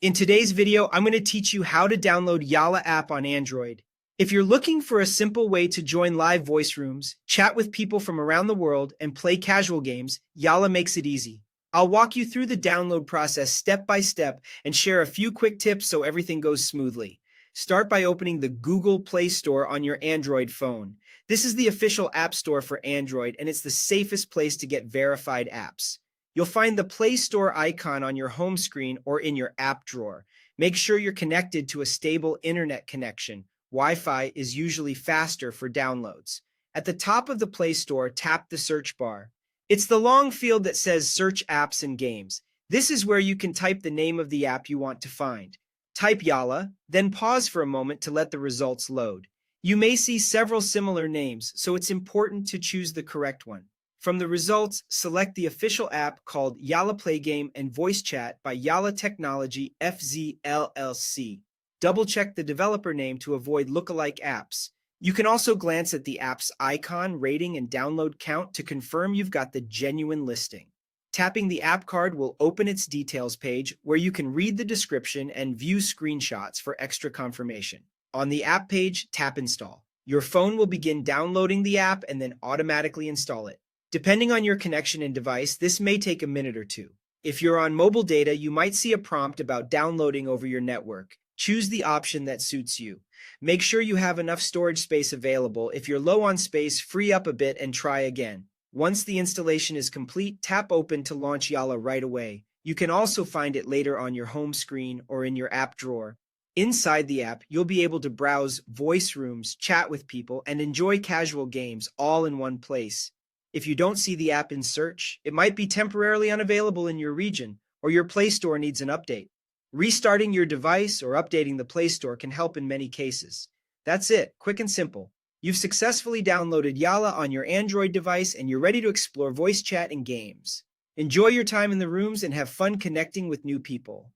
In today's video, I'm going to teach you how to download Yalla app on Android. If you're looking for a simple way to join live voice rooms, chat with people from around the world, and play casual games, Yalla makes it easy. I'll walk you through the download process step by step and share a few quick tips so everything goes smoothly. Start by opening the Google Play Store on your Android phone. This is the official app store for Android, and it's the safest place to get verified apps. You'll find the Play Store icon on your home screen or in your app drawer. Make sure you're connected to a stable internet connection. Wi-Fi is usually faster for downloads. At the top of the Play Store, tap the search bar. It's the long field that says Search Apps and Games. This is where you can type the name of the app you want to find. Type Yalla, then pause for a moment to let the results load. You may see several similar names, so it's important to choose the correct one. From the results, select the official app called Yalla Play Game and Voice Chat by Yalla Technology FZ LLC. Double-check the developer name to avoid lookalike apps. You can also glance at the app's icon, rating, and download count to confirm you've got the genuine listing. Tapping the app card will open its details page where you can read the description and view screenshots for extra confirmation. On the app page, tap Install. Your phone will begin downloading the app and then automatically install it. Depending on your connection and device, this may take a minute or two. If you're on mobile data, you might see a prompt about downloading over your network. Choose the option that suits you. Make sure you have enough storage space available. If you're low on space, free up a bit and try again. Once the installation is complete, tap Open to launch Yalla right away. You can also find it later on your home screen or in your app drawer. Inside the app, you'll be able to browse voice rooms, chat with people, and enjoy casual games all in one place. If you don't see the app in search, it might be temporarily unavailable in your region, or your Play Store needs an update. Restarting your device or updating the Play Store can help in many cases. That's it, quick and simple. You've successfully downloaded Yalla on your Android device and you're ready to explore voice chat and games. Enjoy your time in the rooms and have fun connecting with new people.